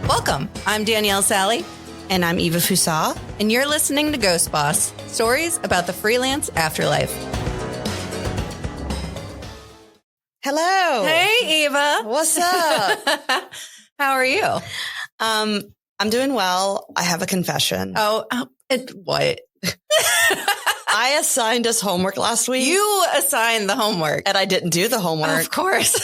Welcome. I'm Danielle Sally. And I'm Eva Fusa. And you're listening to Ghost Boss, stories about the freelance afterlife. Hello. Hey, Eva. What's up? How are you? I'm doing well. I have a confession. What? I assigned us homework last week. You assigned the homework. And I didn't do the homework. Of course.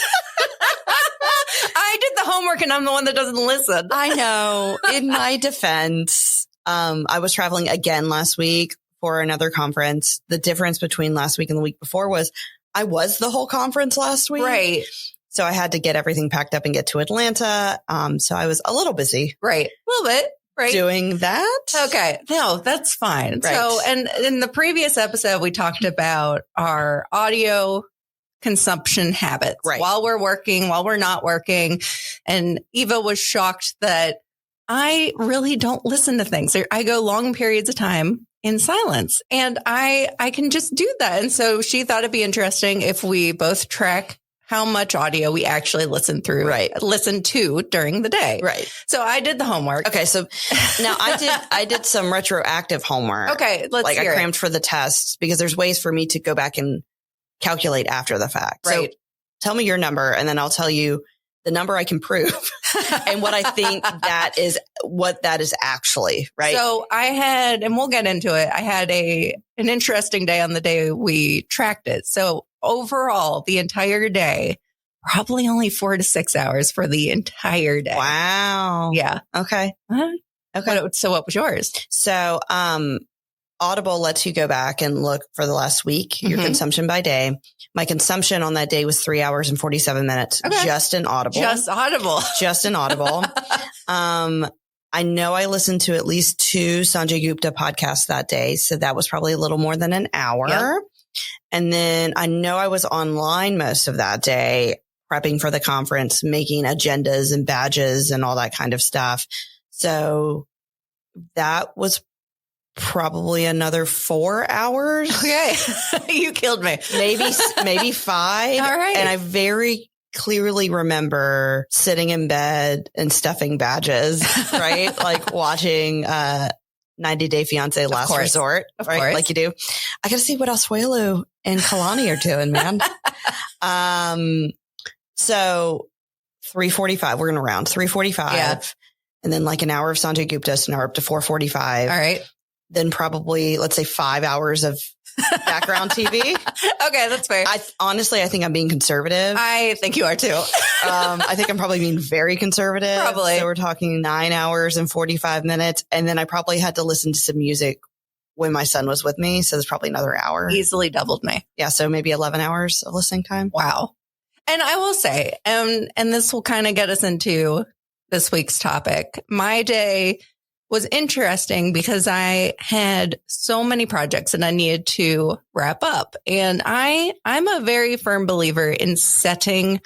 I did the homework and I'm the one that doesn't listen. I know. In my defense, I was traveling again last week for another conference. The difference between last week and the week before was I was the whole conference last week. Right. So I had to get everything packed up and get to Atlanta. So I was a little busy. Right. A little bit. Right. Doing that. Okay. No, that's fine. Right. So, and in the previous episode, we talked about our audio consumption habits while we're working, while we're not working. And Eva was shocked that I really don't listen to things. I go long periods of time in silence and I can just do that. And so she thought it'd be interesting if we both track how much audio we actually listen to during the day. Right. So I did the homework. Okay. So now I did some retroactive homework. Okay. Let's hear I crammed for the test because there's ways for me to go back and calculate after the fact. Right. So tell me your number and then I'll tell you the number I can prove and what I think what that is actually, right? So I had, and we'll get into it. I had an interesting day on the day we tracked it. So overall, the entire day, probably only 4 to 6 hours for the entire day. Wow. Yeah. Okay. Okay. So what was yours? So, Audible lets you go back and look for the last week, your consumption by day. My consumption on that day was 3 hours and 47 minutes. Okay. Just in Audible. Just in Audible. I know I listened to at least 2 Sanjay Gupta podcasts that day. So that was probably a little more than an hour. Yep. And then I know I was online most of that day, prepping for the conference, making agendas and badges and all that kind of stuff. So that was probably another 4 hours. Okay. You killed me. Maybe 5. All right. And I very clearly remember sitting in bed and stuffing badges, right? Like watching 90 Day Fiancé Last Resort, right? Course. Like you do. I got to see what Asuelu and Kalani are doing, man. So 3:45, we're going to round 3:45. Yeah. And then like an hour of Sanjay Gupta, so now we're up to 4:45. All right. Then probably, let's say 5 hours of background TV. Okay, that's fair. I think I'm being conservative. I think you are too. I think I'm probably being very conservative. Probably. So we're talking 9 hours and 45 minutes. And then I probably had to listen to some music when my son was with me. So there's probably another hour. Easily doubled me. Yeah. So maybe 11 hours of listening time. Wow. And I will say, and this will kind of get us into this week's topic. My day was interesting because I had so many projects that I needed to wrap up. And I'm a very firm believer in setting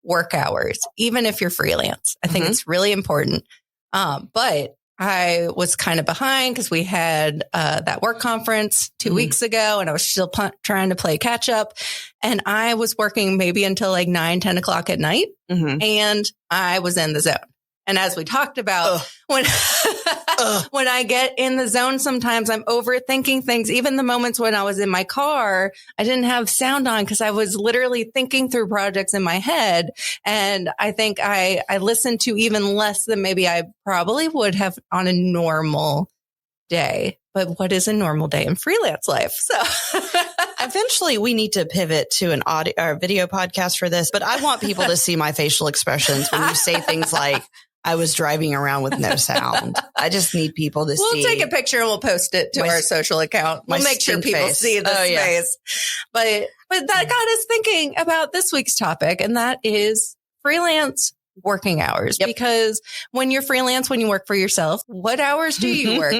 work hours, even if you're freelance. I think it's really important. But I was kind of behind because we had that work conference 2 weeks ago and I was still trying to play catch up. And I was working maybe until like 9, 10 o'clock at night. And I was in the zone. And as we talked about, when I get in the zone, sometimes I'm overthinking things. Even the moments when I was in my car, I didn't have sound on because I was literally thinking through projects in my head. And I think I listened to even less than maybe I probably would have on a normal day. But what is a normal day in freelance life? So eventually we need to pivot to an audio or video podcast for this. But I want people to see my facial expressions when you say things like, I was driving around with no sound. I just need people to see. We'll take a picture and we'll post it to our social account. We'll make sure people see this face. But that got us thinking about this week's topic, and that is freelance working hours. Yep. Because when you're freelance, when you work for yourself, what hours do you work?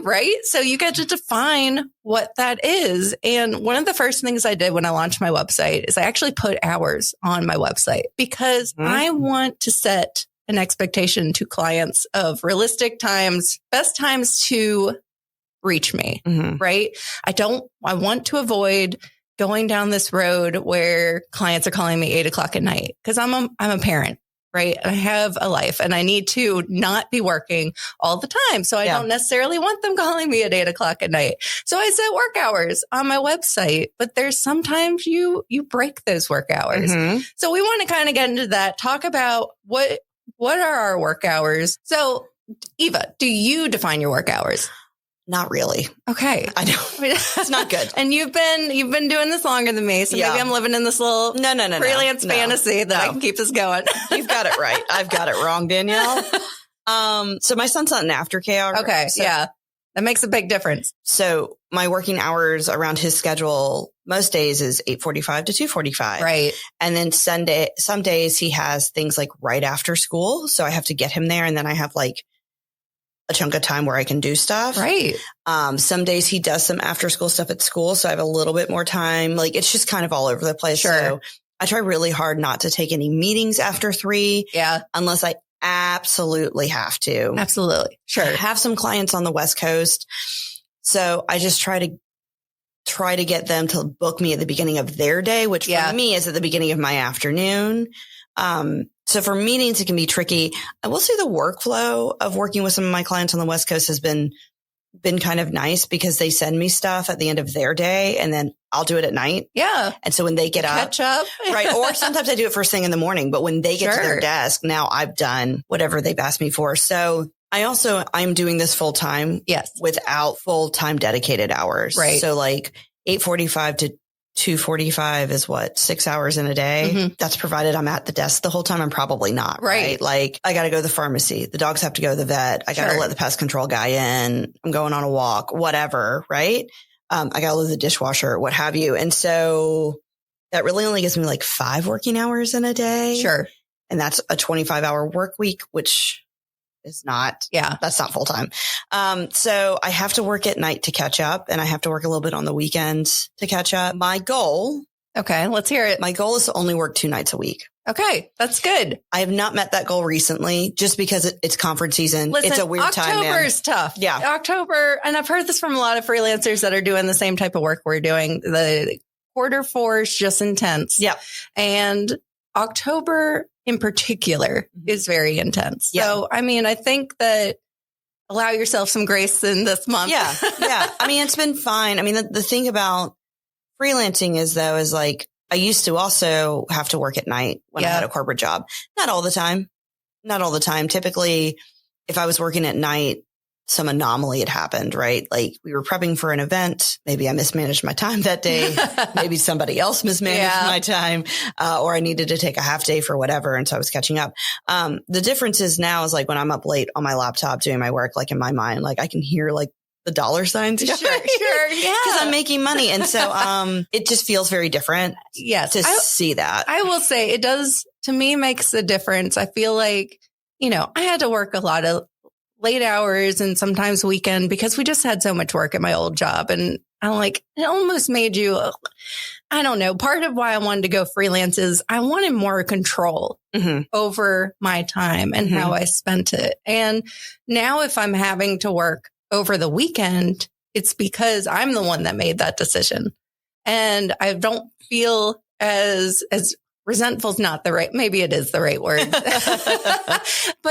Right? So you get to define what that is. And one of the first things I did when I launched my website is I actually put hours on my website because I want to set an expectation to clients of realistic times, best times to reach me, right? I want to avoid going down this road where clients are calling me 8 o'clock at night because I'm a parent, right? I have a life and I need to not be working all the time. So I don't necessarily want them calling me at 8:00 at night. So I set work hours on my website, but there's sometimes you break those work hours. So we want to kind of get into that, talk about what are our work hours. So Eva, do you define your work hours? Not really. Okay. I know. It's not good. And you've been doing this longer than me. So maybe I'm living in this little freelance fantasy that I can keep us going. You've got it right. I've got it wrong, Danielle. So my son's not an aftercare. Okay. So, yeah. That makes a big difference. So my working hours around his schedule most days is 8:45 to 2:45. Right. And then some days he has things like right after school. So I have to get him there. And then I have like a chunk of time where I can do stuff. Right. Some days he does some after school stuff at school. So I have a little bit more time. Like it's just kind of all over the place. Sure. So I try really hard not to take any meetings after 3. Yeah. Unless I absolutely have to. Absolutely. Sure. I have some clients on the West Coast. So I just try to get them to book me at the beginning of their day, which for me is at the beginning of my afternoon. So for meetings, it can be tricky. I will say the workflow of working with some of my clients on the West Coast has been kind of nice because they send me stuff at the end of their day and then I'll do it at night. Yeah. And so when they get up, catch up. right. Or sometimes I do it first thing in the morning, but when they get to their desk, now I've done whatever they've asked me for. So I'm doing this full time. Yes. Without full time dedicated hours. Right. So like 8:45 to 2:45 is what, 6 hours in a day. That's provided I'm at the desk the whole time. I'm probably not. Right. Like I got to go to the pharmacy. The dogs have to go to the vet. I got to let the pest control guy in. I'm going on a walk, whatever. Right. I got to load the dishwasher, what have you. And so that really only gives me like 5 working hours in a day. Sure. And that's a 25-hour work week, which is not, that's not full time. So I have to work at night to catch up and I have to work a little bit on the weekends to catch up. My goal. Okay. Let's hear it. My goal is to only work 2 nights a week. Okay. That's good. I have not met that goal recently just because it's conference season. Listen, it's a weird time. October's tough. Yeah. October. And I've heard this from a lot of freelancers that are doing the same type of work we're doing. The quarter 4 is just intense. Yeah. And October in particular is very intense. So, I mean, I think that allow yourself some grace in this month. Yeah. I mean, it's been fine. I mean, the thing about freelancing is like, I used to also have to work at night when I had a corporate job. Not all the time. Typically, if I was working at night, some anomaly had happened, right? Like we were prepping for an event. Maybe I mismanaged my time that day. Maybe somebody else mismanaged my time, or I needed to take a half day for whatever. And so I was catching up. The difference is now is like when I'm up late on my laptop doing my work, like in my mind, like I can hear like the dollar signs. Sure. Yeah. Because I'm making money. And so, it just feels very different. Yes. To see that. I will say it does to me makes a difference. I feel like, I had to work a lot of late hours and sometimes weekend because we just had so much work at my old job. And I'm like, it almost made you, I don't know. Part of why I wanted to go freelance is I wanted more control over my time and how I spent it. And now if I'm having to work over the weekend, it's because I'm the one that made that decision. And I don't feel as resentful is not the right, maybe it is the right word, but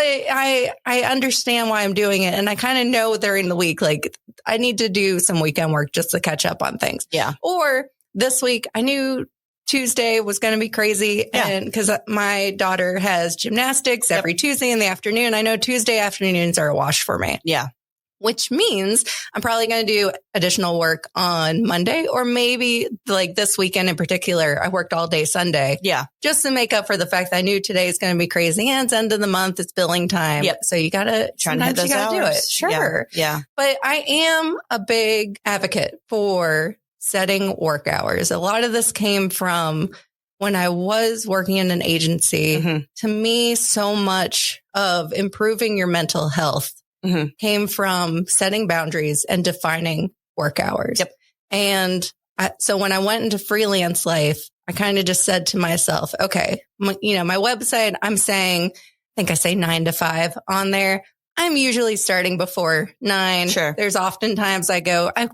I understand why I'm doing it. And I kind of know during the week, like I need to do some weekend work just to catch up on things. Yeah. Or this week I knew Tuesday was going to be crazy. And because my daughter has gymnastics every Tuesday in the afternoon, I know Tuesday afternoons are a wash for me. Yeah. Which means I'm probably going to do additional work on Monday or maybe like this weekend in particular. I worked all day Sunday. Yeah. Just to make up for the fact that I knew today is going to be crazy and it's end of the month. It's billing time. Yep. So you got to try to hit those hours. Do it. Sure. Yeah. But I am a big advocate for setting work hours. A lot of this came from when I was working in an agency. To me, so much of improving your mental health came from setting boundaries and defining work hours. Yep. And so when I went into freelance life, I kind of just said to myself, okay, my website, I think I say 9 to 5 on there. I'm usually starting before 9. Sure. There's oftentimes I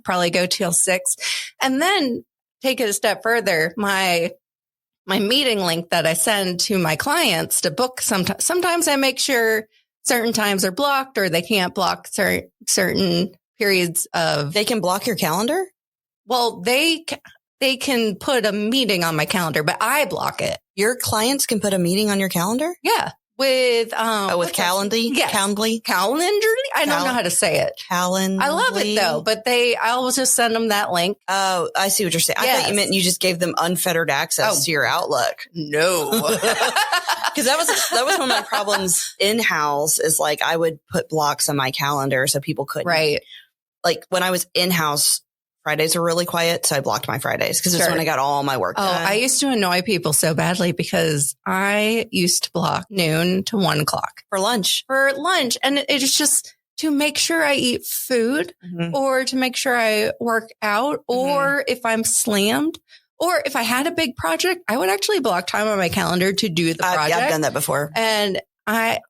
probably go till 6 and then take it a step further. My my meeting link that I send to my clients to book. Sometimes I make sure certain times are blocked or they can't block certain periods of. They can block your calendar? Well, they can put a meeting on my calendar, but I block it. Your clients can put a meeting on your calendar? Yeah. With Calendly? Yes. Calendly? Calendly? I don't know how to say it. Calendly? I love it though, but I always just send them that link. Oh, I see what you're saying. Yes. I thought you meant you just gave them unfettered access to your Outlook. No. Because that was one of my problems in-house is like I would put blocks on my calendar so people couldn't. Right. Like when I was in-house, Fridays are really quiet, so I blocked my Fridays because it's when I got all my work done. I used to annoy people so badly because I used to block noon to 1 o'clock. For lunch. And it's just to make sure I eat food or to make sure I work out or if I'm slammed or if I had a big project, I would actually block time on my calendar to do the project. I've done that before. And I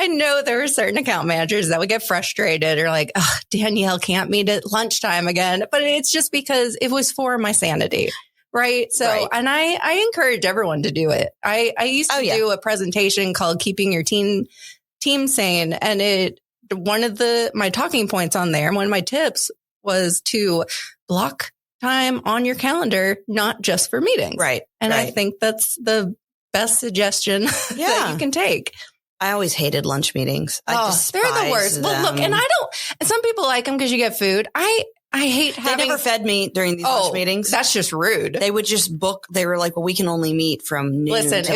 know there are certain account managers that would get frustrated or like, oh, Danielle can't meet at lunchtime again. But it's just because it was for my sanity. Right. So, and I encourage everyone to do it. I used to do a presentation called Keeping Your Team Sane. And one of my talking points on there, one of my tips was to block time on your calendar, not just for meetings. Right. And I think that's the best suggestion that you can take. I always hated lunch meetings. They're the worst. Well, look, and some people like them because you get food. I hate having. They never fed me during these lunch meetings. That's just rude. They would just book. They were like, well, we can only meet from noon. Listen, to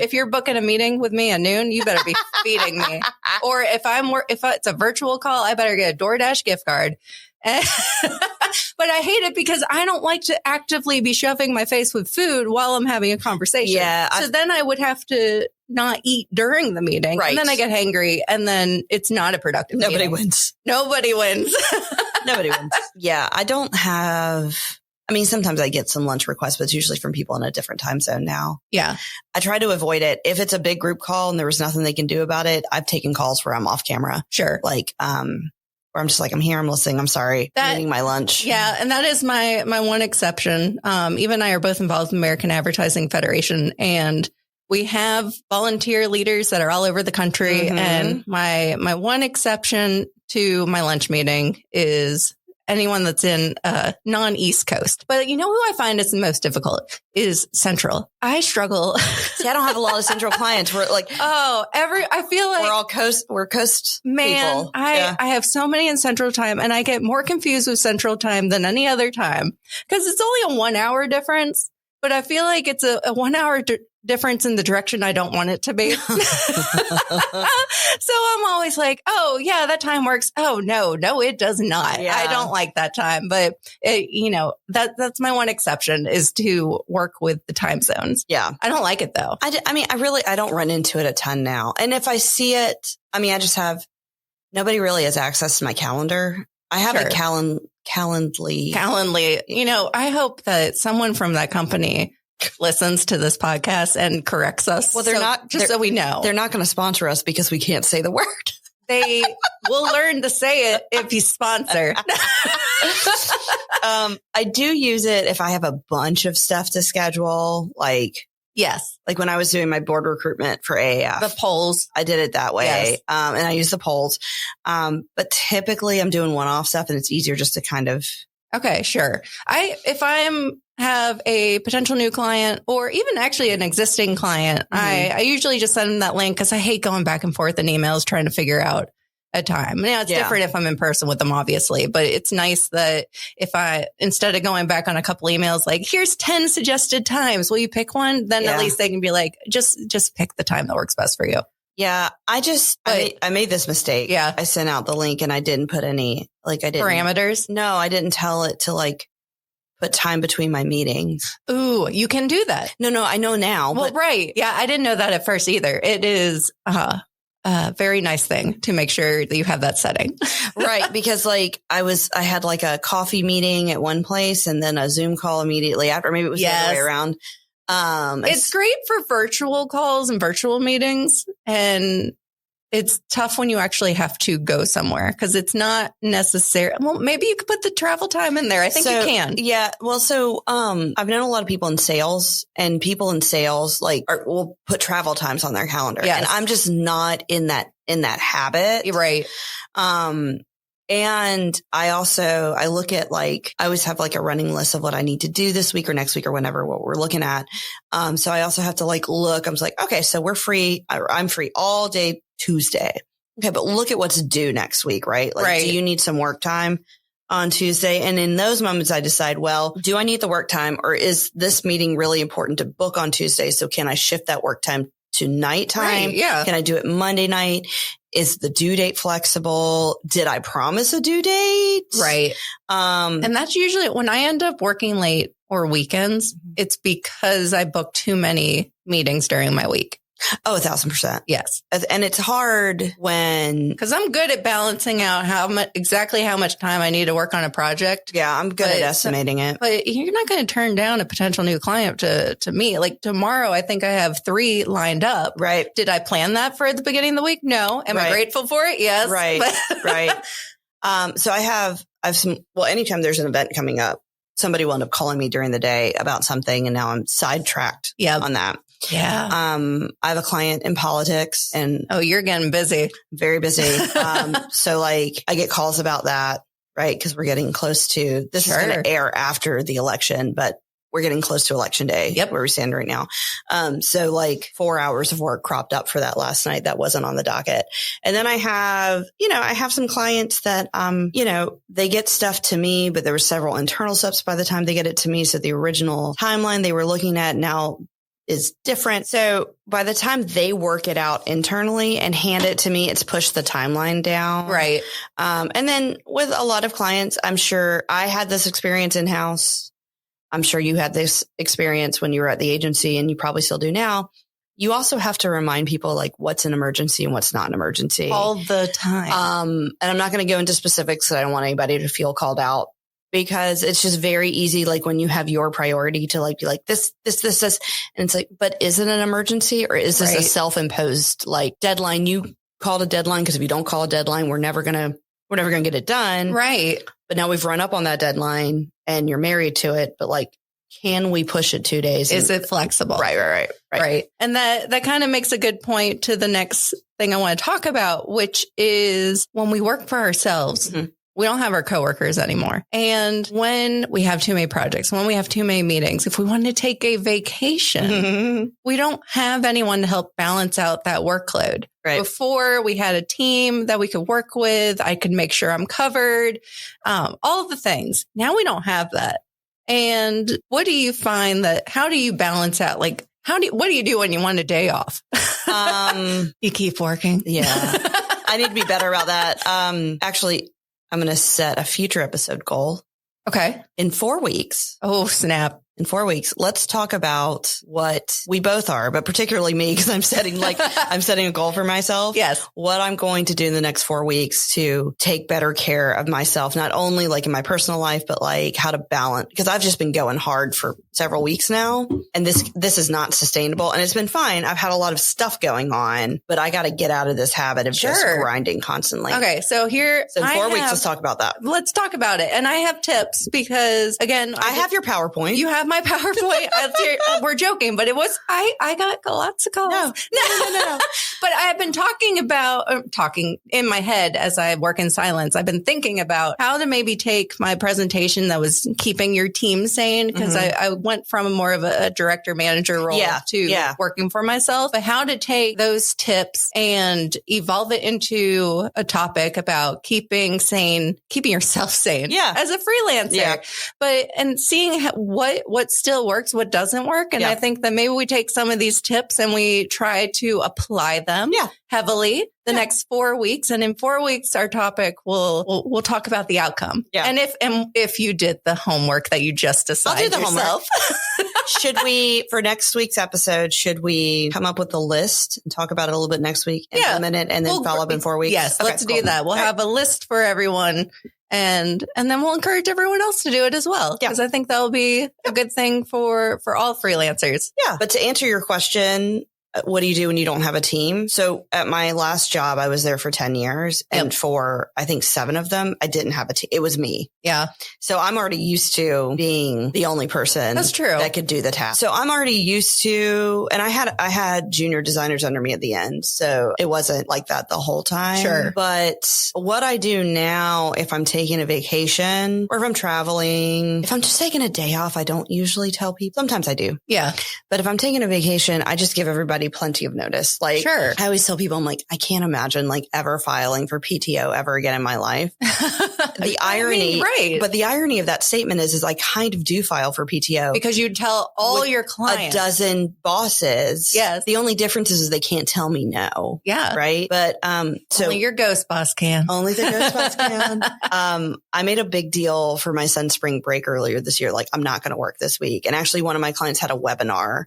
if you're booking a meeting with me at noon, you better be feeding me. Or if it's a virtual call, I better get a DoorDash gift card. But I hate it because I don't like to actively be shoving my face with food while I'm having a conversation. Yeah. So then I would have to not eat during the meeting. Right. And then I get hangry and then it's not a productive meeting. Nobody wins. Nobody wins. Yeah. I don't have, sometimes I get some lunch requests, but it's usually from people in a different time zone now. Yeah. I try to avoid it. If it's a big group call and there was nothing they can do about it, I've taken calls where I'm off camera. Sure. Like, where I'm just like, I'm here, I'm listening, I'm sorry, I'm eating my lunch. Yeah. And that is my one exception. Eva and I are both involved in American Advertising Federation, and we have volunteer leaders that are all over the country. And my one exception to my lunch meeting is anyone that's in non-East Coast. But you know who I find is the most difficult is Central. I struggle. See, I don't have a lot of Central clients. We're like, I feel like we're coast man, people. I have so many in Central Time, and I get more confused with Central Time than any other time because it's only a 1 hour difference. But I feel like it's a 1 hour difference in the direction I don't want it to be. So I'm always like, oh, yeah, that time works. Oh, no, it does not. Yeah. I don't like that time. But, that's my one exception is to work with the time zones. Yeah. I don't like it, though. I don't run into it a ton now. And if I see it, I just have nobody really has access to my calendar. I have a Calendly. I hope that someone from that company listens to this podcast and corrects us. Well, so we know. They're not going to sponsor us because we can't say the word. They will learn to say it if you sponsor. I do use it if I have a bunch of stuff to schedule. Yes. Like when I was doing my board recruitment for AAF. The polls. I did it that way. Yes. And I use the polls. But typically I'm doing one-off stuff and it's easier just to kind of. Okay, sure. If I'm have a potential new client or even actually an existing client, I usually just send them that link because I hate going back and forth in emails trying to figure out a time. Now it's different if I'm in person with them, obviously, but it's nice that instead of going back on a couple emails, like here's 10 suggested times, will you pick one? Then at least they can be like, just pick the time that works best for you. Yeah. I made this mistake. Yeah. I sent out the link and I didn't put any, parameters. No, I didn't tell it to put time between my meetings. Ooh, you can do that. No, I know now. Well, right. Yeah. I didn't know that at first either. It is, a very nice thing to make sure that you have that setting. Right. Because I had a coffee meeting at one place and then a Zoom call immediately after. Maybe it was the other way around. It's great for virtual calls and virtual meetings. And it's tough when you actually have to go somewhere because it's not necessary. Well, maybe you could put the travel time in there. I think you can. Yeah. Well, I've known a lot of people in sales, and people in sales will put travel times on their calendar. Yes. And I'm just not in that habit. You're right. And I look at I always have a running list of what I need to do this week or next week or whenever, what we're looking at. So I also have to look, I'm like, okay, so we're free. I'm free all day Tuesday. Okay. But look at what's due next week, right? Right. Do you need some work time on Tuesday? And in those moments, I decide, well, do I need the work time, or is this meeting really important to book on Tuesday? So can I shift that work time to nighttime? Right, yeah. Can I do it Monday night? Is the due date flexible? Did I promise a due date? Right. And that's usually when I end up working late or weekends, it's because I booked too many meetings during my week. Oh, 1,000%. Yes. And it's hard because I'm good at balancing out exactly how much time I need to work on a project. Yeah, I'm good at estimating it. But you're not going to turn down a potential new client to meet. Tomorrow, I think I have 3 lined up. Right. Did I plan that for the beginning of the week? No. Am I grateful for it? Yes. Right. Right. So I have some, anytime there's an event coming up, somebody will end up calling me during the day about something, and now I'm sidetracked on that. Yeah. I have a client in politics, and you're getting busy. Very busy. So I get calls about that, right? Because we're getting close to this is going to air after the election, but we're getting close to election day. Yep. Where we stand right now. So 4 hours of work cropped up for that last night. That wasn't on the docket. And then I have some clients that, they get stuff to me, but there were several internal steps by the time they get it to me. So the original timeline they were looking at now is different. So by the time they work it out internally and hand it to me, it's pushed the timeline down. Right. And then with a lot of clients, I'm sure I had this experience in-house. I'm sure you had this experience when you were at the agency, and you probably still do now. You also have to remind people what's an emergency and what's not an emergency all the time. And I'm not going to go into specifics because I don't want anybody to feel called out, because it's just very easy. When you have your priority to be this, and it's but is it an emergency, or is this a self-imposed deadline? You called a deadline, because if you don't call a deadline, we're never going to get it done. Right. But now we've run up on that deadline and you're married to it. But can we push it 2 days? Is it flexible? Right. And that kind of makes a good point to the next thing I want to talk about, which is when we work for ourselves. Mm-hmm. We don't have our coworkers anymore. And when we have too many projects, when we have too many meetings, if we want to take a vacation, we don't have anyone to help balance out that workload. Right. Before, we had a team that we could work with. I could make sure I'm covered, all of the things. Now we don't have that. And what do you find how do you balance out? What do you do when you want a day off? You keep working. Yeah. I need to be better about that. Actually, I'm going to set a future episode goal. Okay. In 4 weeks. Oh, snap. In 4 weeks, let's talk about what we both are, but particularly me, because I'm setting a goal for myself. Yes. What I'm going to do in the next 4 weeks to take better care of myself, not only in my personal life, but how to balance, because I've just been going hard for several weeks now, and this is not sustainable, and it's been fine. I've had a lot of stuff going on, but I got to get out of this habit of just grinding constantly. Okay. So in 4 weeks, let's talk about that. Let's talk about it. And I have tips because, again, I have your PowerPoint. You have my PowerPoint. We're joking, but it was, I got lots of calls. No. But I've been talking in my head as I work in silence. I've been thinking about how to maybe take my presentation that was keeping your team sane, because I went from more of a director manager role to working for myself, but how to take those tips and evolve it into a topic about keeping yourself sane as a freelancer. Yeah. And seeing what still works, what doesn't work. And I think that maybe we take some of these tips and we try to apply them heavily the next 4 weeks. And in 4 weeks, our topic we'll talk about the outcome. Yeah. And if you did the homework that you just decided yourself. Should we, for next week's episode, come up with a list and talk about it a little bit next week, implement it, and then follow up in 4 weeks? Yes, okay, let's do that. We'll have a list for everyone. And then we'll encourage everyone else to do it as well. Because I think that'll be a good thing for all freelancers. Yeah. But to answer your question, what do you do when you don't have a team? So at my last job, I was there for 10 years and for I think 7 of them, I didn't have a team. It was me. Yeah. So I'm already used to being the only person That's true. that could do the task. So I'm already used to, and I had junior designers under me at the end. So it wasn't like that the whole time. Sure. But what I do now, if I'm taking a vacation or if I'm traveling, if I'm just taking a day off, I don't usually tell people. Sometimes I do. Yeah. But if I'm taking a vacation, I just give everybody plenty of notice. Like, sure. I always tell people, I'm like, I can't imagine like ever filing for PTO ever again in my life. The irony, right. But the irony of that statement is I kind of do file for PTO because you tell all your clients, a dozen bosses. Yes. The only difference is they can't tell me no. Yeah. Right. But, so only your ghost boss can. Only the ghost boss can. I made a big deal for my son's spring break earlier this year. Like, I'm not going to work this week. And actually one of my clients had a webinar.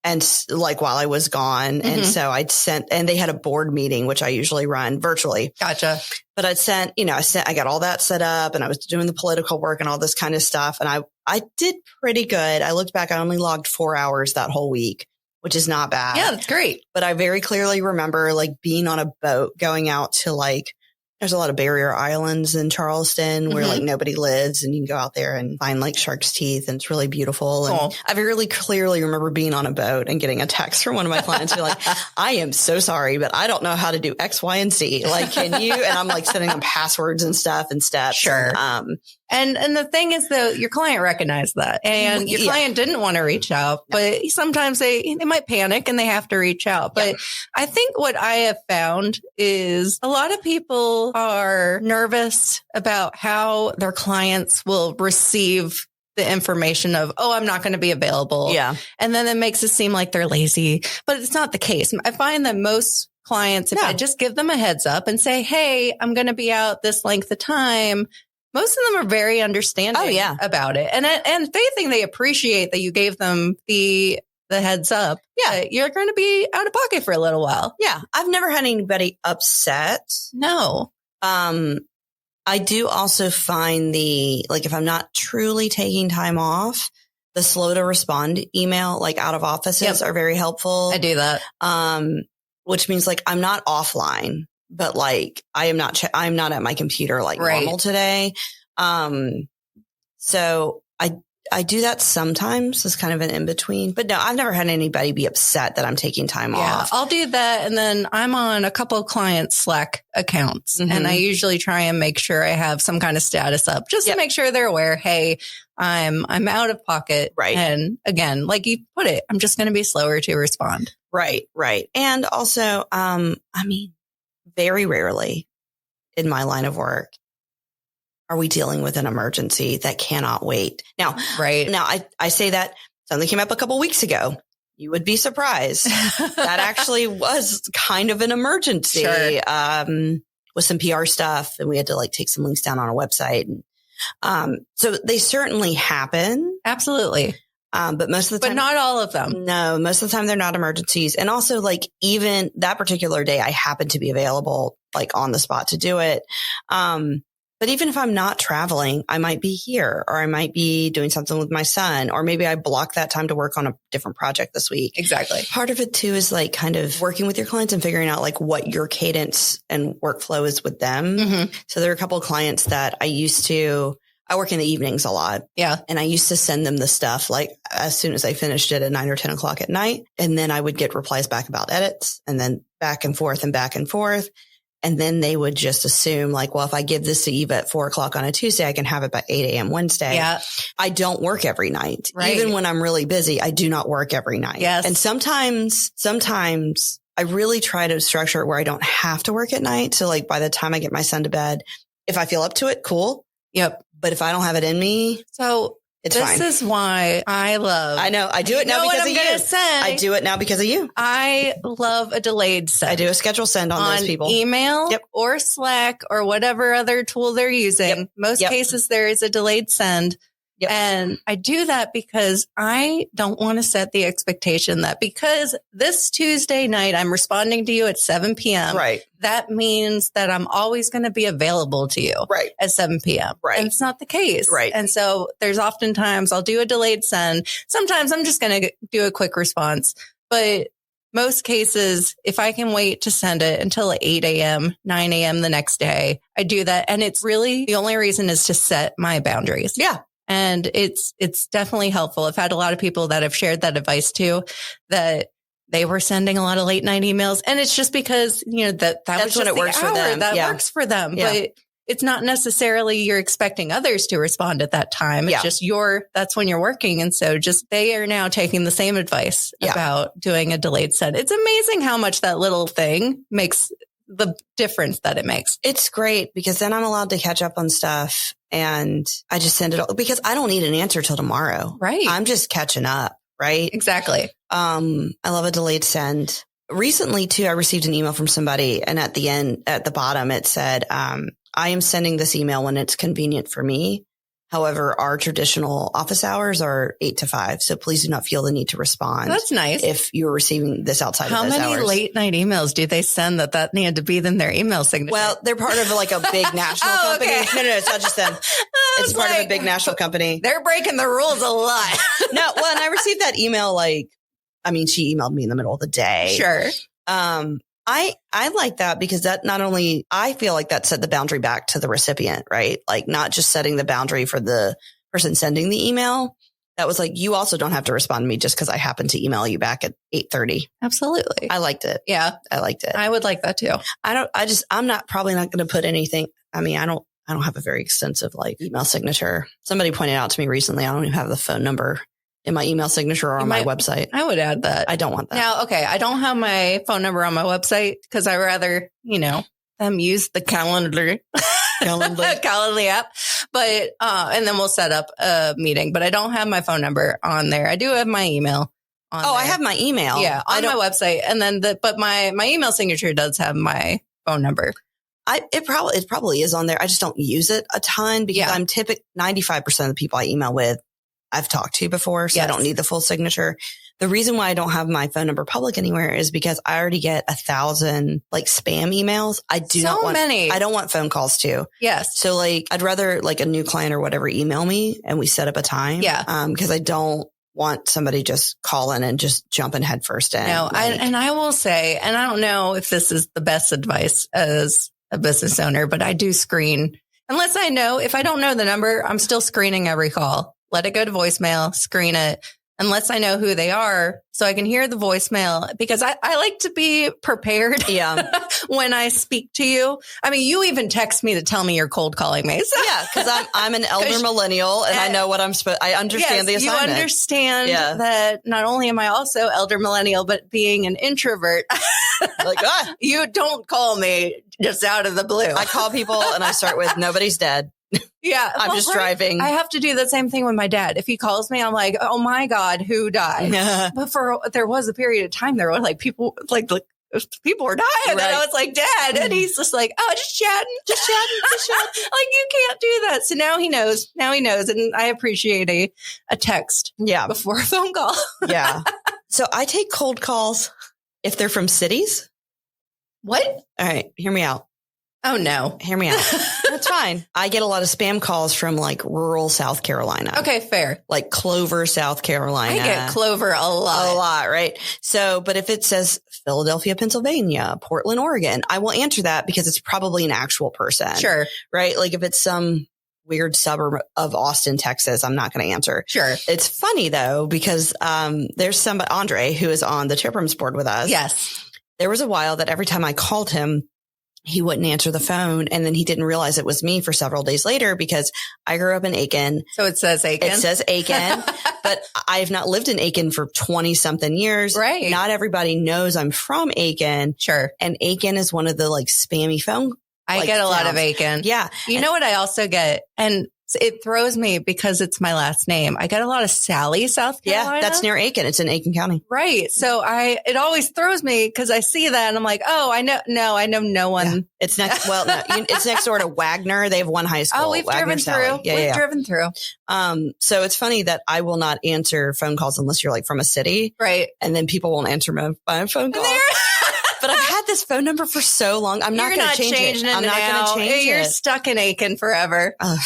And like while I was gone. And so and they had a board meeting, which I usually run virtually. Gotcha. But I got all that set up and I was doing the political work and all this kind of stuff. And I did pretty good. I looked back, I only logged 4 hours that whole week, which is not bad. Yeah, that's great. But I very clearly remember like being on a boat going out to like, there's a lot of barrier islands in Charleston where like nobody lives and you can go out there and find like shark's teeth and it's really beautiful. And I really clearly remember being on a boat and getting a text from one of my clients be like, I am so sorry, but I don't know how to do X, Y, and Z. Like, can you? And I'm like sending them passwords and stuff and steps. Sure. And the thing is though, your client recognized that and your client didn't want to reach out, but sometimes they might panic and they have to reach out. But I think what I have found is a lot of people are nervous about how their clients will receive the information of, oh, I'm not going to be available. Yeah. And then it makes it seem like they're lazy, but it's not the case. I find that most clients, if I just give them a heads up and say, hey, I'm going to be out this length of time, most of them are very understanding about it. And they think they appreciate that you gave them the heads up. Yeah. You're going to be out of pocket for a little while. Yeah. I've never had anybody upset. No. I do also find if I'm not truly taking time off, the slow to respond email, like out of offices are very helpful. I do that. Which means like I'm not offline, but like I'm not at my computer like normal today. So I do that sometimes as kind of an in between, but no, I've never had anybody be upset that I'm taking time off. I'll do that. And then I'm on a couple of client Slack accounts and I usually try and make sure I have some kind of status up just to make sure they're aware. Hey, I'm out of pocket. Right. And again, like you put it, I'm just going to be slower to respond. Right. Right. And also, very rarely in my line of work are we dealing with an emergency that cannot wait? Now, I say that something came up a couple weeks ago. You would be surprised. That actually was kind of an emergency with some PR stuff. And we had to like take some links down on a website. And, so they certainly happen. Absolutely. But most of the time, but not all of them. No, most of the time they're not emergencies. And also like even that particular day, I happened to be available like on the spot to do it. But even if I'm not traveling, I might be here or I might be doing something with my son, or maybe I block that time to work on a different project this week. Exactly. Part of it too is like kind of working with your clients and figuring out like what your cadence and workflow is with them. So there are a couple of clients that I work in the evenings a lot. Yeah. And I used to send them the stuff like as soon as I finished it at 9 or 10 o'clock at night. And then I would get replies back about edits and then back and forth and back and forth. And then they would just assume like, well, if I give this to Eva at 4 o'clock on a Tuesday, I can have it by 8 a.m. Wednesday. Yeah. I don't work every night. Right. Even when I'm really busy, I do not work every night. Yes. And sometimes I really try to structure it where I don't have to work at night. So like by the time I get my son to bed, if I feel up to it, cool. Yep. But if I don't have it in me, it's fine. This is why I know. I do it now because of you. I do it now because of you. I love a delayed send. I do a schedule send on those people. Email or Slack or whatever other tool they're using. Most cases there is a delayed send. Yep. And I do that because I don't want to set the expectation that because this Tuesday night, I'm responding to you at 7 p.m. Right. That means that I'm always going to be available to you at 7 p.m. Right. And it's not the case. Right. And so there's oftentimes I'll do a delayed send. Sometimes I'm just going to do a quick response, but most cases, if I can wait to send it until 8 a.m., 9 a.m. the next day, I do that. And it's really the only reason is to set my boundaries. Yeah. And it's definitely helpful. I've had a lot of people that have shared that advice too, that they were sending a lot of late night emails. And it's just because, that's was when it works for them. That works for them. Yeah. But it's not necessarily you're expecting others to respond at that time. It's just that's when you're working. And so they are now taking the same advice about doing a delayed send. It's amazing how much that little thing makes the difference that it makes. It's great because then I'm allowed to catch up on stuff and I just send it all because I don't need an answer till tomorrow. Right. I'm just catching up. Right. Exactly. I love a delayed send. Recently too, I received an email from somebody and at the bottom, it said, I am sending this email when it's convenient for me. However, our traditional office hours are 8 to 5. So please do not feel the need to respond. That's nice. If you're receiving this outside of those hours. How many late night emails do they send that needed to be in their email signature? Well, they're part of like a big national company. Okay. No, it's not just them. It's part of a big national company. They're breaking the rules a lot. No, well, and I received that email she emailed me in the middle of the day. Sure. I like that because that not only I feel like that set the boundary back to the recipient, right? Like not just setting the boundary for the person sending the email. That was like, you also don't have to respond to me just because I happen to email you back at 8:30. Absolutely. I liked it. Yeah. I liked it. I would like that too. I'm probably not going to put anything. I mean, I don't have a very extensive email signature. Somebody pointed out to me recently, I don't even have the phone number in my email signature or on my website. I would add that. I don't want that. Now, okay, I don't have my phone number on my website because I rather, them use the Calendly app. But, and then we'll set up a meeting, but I don't have my phone number on there. I do have my email on there. I have my email. Yeah, on my website. And then but my email signature does have my phone number. It probably is on there. I just don't use it a ton because I'm 95% of the people I email with I've talked to before, so I don't need the full signature. The reason why I don't have my phone number public anywhere is because I already get 1,000 spam emails. I don't want phone calls too. Yes. So I'd rather a new client or whatever email me and we set up a time. Yeah. Because I don't want somebody just calling and just jumping headfirst in. No, I will say, and I don't know if this is the best advice as a business owner, but I do screen unless I know. If I don't know the number, I'm still screening every call. Let it go to voicemail, screen it, unless I know who they are so I can hear the voicemail because I like to be prepared when I speak to you. I mean, you even text me to tell me you're cold calling me. So. Yeah, because I'm an elder millennial and I know what I'm supposed I understand the assignment. You understand that not only am I also elder millennial, but being an introvert, you don't call me just out of the blue. I call people and I start with nobody's dead. Yeah. I'm just driving. I have to do the same thing with my dad. If he calls me, I'm like, oh my God, who died? But there was a period of time there where people people were dying. Right. And I was like, Dad. And he's just like, oh, just chatting. You can't do that. So now he knows. And I appreciate a text. Yeah. Before a phone call. Yeah. So I take cold calls if they're from cities. What? All right. Hear me out. Oh, no. Hear me out. That's fine. I get a lot of spam calls from rural South Carolina. Okay, fair. Clover, South Carolina. I get Clover a lot. A lot, right? So, but if it says Philadelphia, Pennsylvania, Portland, Oregon, I will answer that because it's probably an actual person. Sure. Right? If it's some weird suburb of Austin, Texas, I'm not going to answer. Sure. It's funny though, because there's somebody, Andre, who is on the Triprams board with us. Yes. There was a while that every time I called him, he wouldn't answer the phone. And then he didn't realize it was me for several days later because I grew up in Aiken. So it says Aiken. It says Aiken, but I've not lived in Aiken for 20 something years. Right. Not everybody knows I'm from Aiken. Sure. And Aiken is one of the spammy phone. I get a lot of Aiken. Yeah. You know what I also get? And it throws me because it's my last name. I get a lot of Sally, South Carolina. Yeah, that's near Aiken. It's in Aiken County. Right. So it always throws me because I see that and I'm like, oh, I know no one. Yeah. It's next. Well, no, it's next door to Wagner. They have one high school. Oh, we've Wagner driven Sally. through. We've driven through. So it's funny that I will not answer phone calls unless you're like from a city. Right. And then people won't answer my phone calls. But I've had this phone number for so long. I'm not going to change it. I'm not going to change it. You're stuck in Aiken forever. Oh,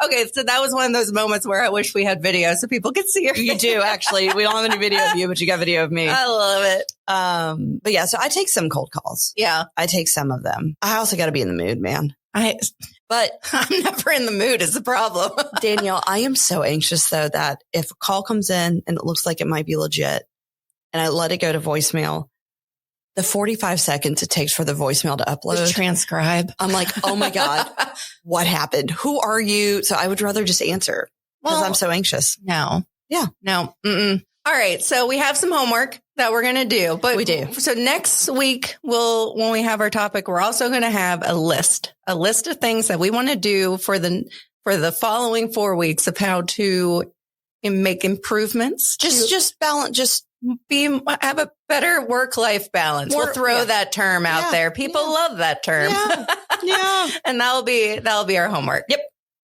okay. So that was one of those moments where I wish we had video so people could see your face. You do, actually. We don't have any video of you, but you got video of me. I love it. But yeah, so I take some cold calls. Yeah. I take some of them. I also got to be in the mood, man. But I'm never in the mood is the problem. Danielle, I am so anxious though that if a call comes in and it looks like it might be legit and I let it go to voicemail, the 45 seconds it takes for the voicemail to upload. Just transcribe. I'm like, oh my God, what happened? Who are you? So I would rather just answer because I'm so anxious. No. Yeah. No. Mm-mm. All right. So we have some homework that we're going to do, but we do. So next week, when we have our topic, we're also going to have a list of things that we want to do for the following 4 weeks of how to make improvements. Just balance, just have a better work-life balance. We'll throw that term out there. People love that term. Yeah. And that'll be our homework. Yep.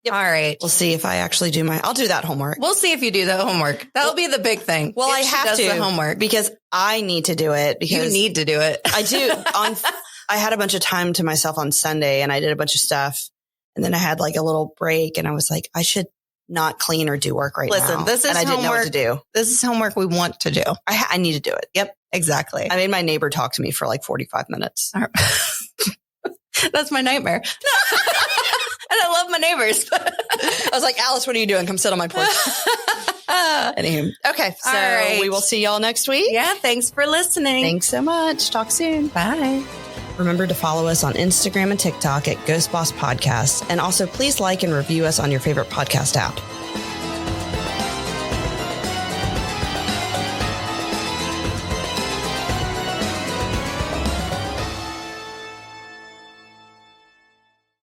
All right. We'll see if I actually I'll do that homework. We'll see if you do the homework. That'll be the big thing. Well, I have to the homework because I need to do it because you need to do it. I do. I had a bunch of time to myself on Sunday and I did a bunch of stuff and then I had like a little break and I was like, I should not clean or do work now. Listen, this is and I didn't know what to do. This is homework we want to do. I need to do it. Yep, exactly. I made my neighbor talk to me for like 45 minutes. That's my nightmare. And I love my neighbors. I was like, Alice, what are you doing? Come sit on my porch. Anywho, okay. So we will see y'all next week. Yeah. Thanks for listening. Thanks so much. Talk soon. Bye. Remember to follow us on Instagram and TikTok at Ghost Boss Podcast. And also please like and review us on your favorite podcast app.